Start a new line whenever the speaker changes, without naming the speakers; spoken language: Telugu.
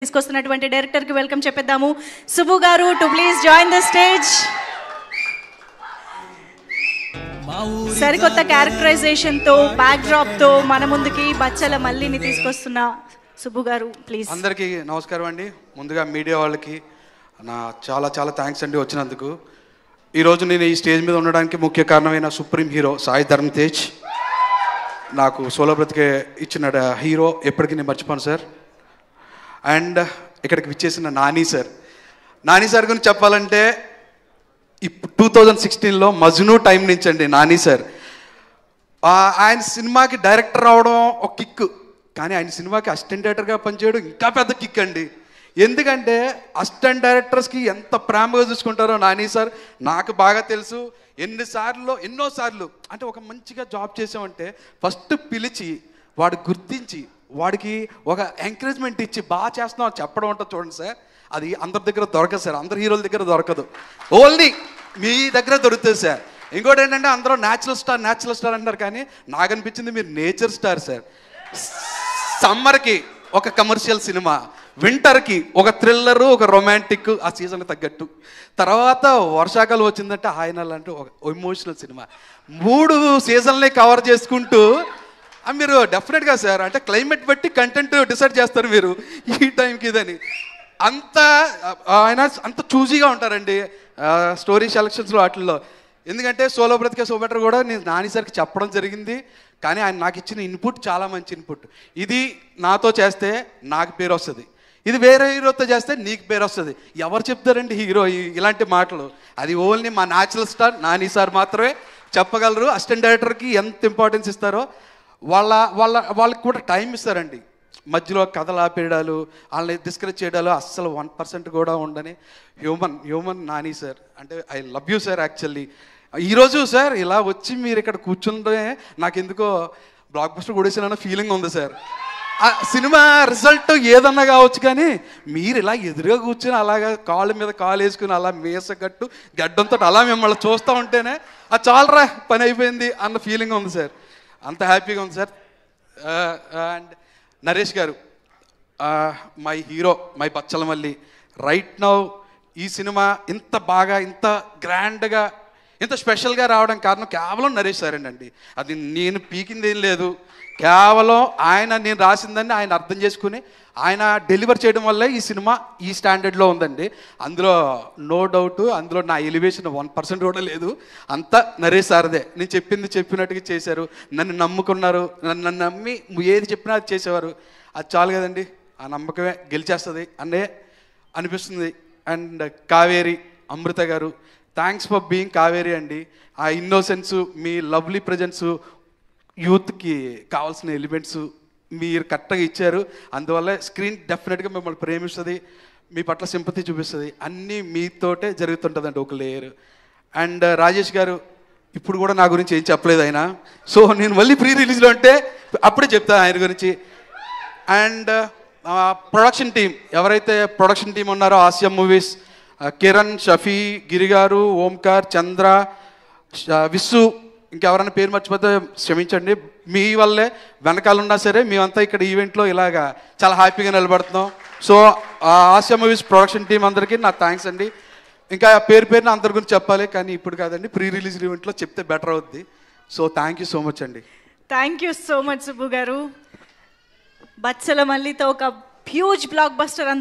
తీసుకొస్తున్నటువంటి డైరెక్టర్ కి వెల్కమ్ చెప్పేద్దాము. సుబ్బు గారు to please join the stage. సరికొత్త క్యారెక్టరైజేషన్ తో బ్యాక్ డ్రాప్ తో మన ముందుకి బచ్చల మల్లిని తీసుకొస్తున్న సుబ్బు గారు ప్లీజ్.
అందరికీ నమస్కారం అండి. ముందుగా మీడియా వాళ్ళకి నా చాలా చాలా థ్యాంక్స్ అండి వచ్చినందుకు. ఈరోజు నేను ఈ స్టేజ్ మీద ఉండడానికి ముఖ్య కారణమైన సుప్రీం హీరో సాయి ధర్మ్ తేజ్ నాకు సోలో బ్రతికే ఇచ్చిన హీరో ఎప్పటికీ నేను మర్చిపోను సార్. అండ్ ఇక్కడికి విచ్చేసిన నాని సార్ గురించి చెప్పాలంటే ఇప్పుడు 2016లో మజ్ను టైం నుంచి అండి నాని సార్ ఆయన సినిమాకి డైరెక్టర్ రావడం ఒక కిక్, కానీ ఆయన సినిమాకి అసిస్టెంట్ డైరెక్టర్గా పనిచేయడం ఇంకా పెద్ద కిక్ అండి. ఎందుకంటే అసిస్టెంట్ డైరెక్టర్స్కి ఎంత ప్రేమగా చూసుకుంటారో నాని సార్ నాకు బాగా తెలుసు. ఎన్నోసార్లు అంటే ఒక మంచిగా జాబ్ చేసామంటే ఫస్ట్ పిలిచి వాడు గుర్తించి వాడికి ఒక ఎంకరేజ్మెంట్ ఇచ్చి బాగా చేస్తున్నాం అని చెప్పడం ఉంటుంది చూడండి సార్, అది అందరి దగ్గర దొరకదు సార్, అందరు హీరోల దగ్గర దొరకదు, ఓన్లీ మీ దగ్గర దొరుకుతుంది సార్. ఇంకోటి ఏంటంటే అందరూ న్యాచురల్ స్టార్ అంటారు, కానీ నాకు అనిపించింది మీరు నేచర్ స్టార్ సార్. సమ్మర్కి ఒక కమర్షియల్ సినిమా, వింటర్కి ఒక థ్రిల్లరు, ఒక రొమాంటిక్ ఆ సీజన్కి తగ్గట్టు, తర్వాత వర్షాకాలం వచ్చిందంటే ఆయన లాంటి ఒక ఎమోషనల్ సినిమా, 3 సీజన్లే కవర్ చేసుకుంటూ మీరు డెఫినెట్గా సార్ అంటే క్లైమేట్ బట్టి కంటెంట్ డిసైడ్ చేస్తారు మీరు ఈ టైంకి ఇదని. ఆయన అంత చూజీగా ఉంటారండి స్టోరీ సెలక్షన్స్లో వాటిల్లో. ఎందుకంటే సోలో బ్రతికే సో బెటర్ కూడా నేను నాని సార్కి చెప్పడం జరిగింది, కానీ ఆయన నాకు ఇచ్చిన ఇన్పుట్ చాలా మంచి ఇన్పుట్. ఇది నాతో చేస్తే నాకు పేరు వస్తుంది, ఇది వేరే హీరోతో చేస్తే నీకు పేరు వస్తుంది. ఎవరు చెప్తారండి హీరో ఇలాంటి మాటలు? అది ఓన్లీ మా న్యాచురల్ స్టార్ నాని సార్ మాత్రమే చెప్పగలరు. అసిస్టెంట్ డైరెక్టర్కి ఎంత ఇంపార్టెన్స్ ఇస్తారో వాళ్ళకి కూడా టైం ఇస్తారండి. మధ్యలో కథలు ఆపేయడాలు, వాళ్ళని డిస్కరేజ్ చేయడాలు అస్సలు 1% కూడా ఉండని హ్యూమన్ నాని సార్. అంటే I love you sir. Actually ఈరోజు సార్ ఇలా వచ్చి మీరు ఇక్కడ కూర్చుంటే నాకు ఎందుకో బ్లాక్ బస్టర్ కొడేసిన ఫీలింగ్ ఉంది సార్. ఆ సినిమా రిజల్ట్ ఏదన్నా కావచ్చు, కానీ మీరు ఇలా ఎదురుగా కూర్చొని అలాగా కాళ్ళ మీద కాలు వేసుకుని అలా మేసగట్టు గడ్డంతో అలా మిమ్మల్ని చూస్తూ ఉంటేనే అది చాలరా పని అయిపోయింది అన్న ఫీలింగ్ ఉంది సార్. అంత హ్యాపీగా ఉంది సార్. అండ్ నరేష్ గారు my hero, my Bachala Malli. Right now ఈ సినిమా ఇంత బాగా, ఇంత గ్రాండ్గా, ఇంత స్పెషల్గా రావడం కారణం కేవలం నరేష్ సార్ అండి. అది నేను పీకింది ఏం లేదు, కేవలం ఆయన నేను రాసిందని ఆయన అర్థం చేసుకుని ఆయన డెలివర్ చేయడం వల్ల ఈ సినిమా ఈ స్టాండర్డ్లో ఉందండి. అందులో నో డౌట్, అందులో నా ఎలివేషన్ 1% కూడా లేదు. అంతా నరేష్ సార్దే. నేను చెప్పింది చెప్పినట్టుగా చేశారు, నన్ను నమ్ముకున్నారు, నన్ను నమ్మి ఏది చెప్పినా అది చేసేవారు. అది చాలు కదండి, ఆ నమ్మకమే గెలిచేస్తుంది అనే అనిపిస్తుంది. అండ్ కావేరి అమృత గారు, థ్యాంక్స్ ఫర్ బీయింగ్ కావేరి అండి. ఆ ఇన్నోసెన్సు, మీ లవ్లీ ప్రజెన్సు, యూత్కి కావాల్సిన ఎలిమెంట్స్ మీరు కరెక్ట్గా ఇచ్చారు. అందువల్ల స్క్రీన్ డెఫినెట్గా మిమ్మల్ని ప్రేమిస్తుంది, మీ పట్ల సింపతి చూపిస్తుంది. అన్నీ మీతోటే జరుగుతుంటుందండి ఒక లేయర్. అండ్ రాజేష్ గారు ఇప్పుడు కూడా నా గురించి ఏం చెప్పలేదు ఆయన, సో నేను మళ్ళీ ప్రీ రిలీజ్లో అంటే అప్పుడే చెప్తాను ఆయన గురించి. అండ్ ప్రొడక్షన్ టీం, ఎవరైతే ప్రొడక్షన్ టీం ఉన్నారో ఆసియా మూవీస్, కిరణ్, షఫీ, గిరి గారు, ఓంకార్, చంద్ర, విస్సు, ఇంకెవరైనా పేరు మర్చిపోతే క్షమించండి. మీ వల్లే వెనకాలన్నా సరే మేమంతా ఇక్కడ ఈవెంట్లో ఇలాగా చాలా హ్యాపీగా నిలబడుతున్నాం. So Asia movies production team అందరికీ నా థ్యాంక్స్ అండి. ఇంకా పేరున అందరి గురించి చెప్పాలి, కానీ ఇప్పుడు కాదండి, ప్రీ రిలీజ్ ఈవెంట్లో చెప్తే బెటర్ అవుద్ది. So thank you so much అండి.
Thank you so much Subbu garu. Bachhala మల్లితో ఒక హ్యూజ్ బ్లాక్ బస్టర్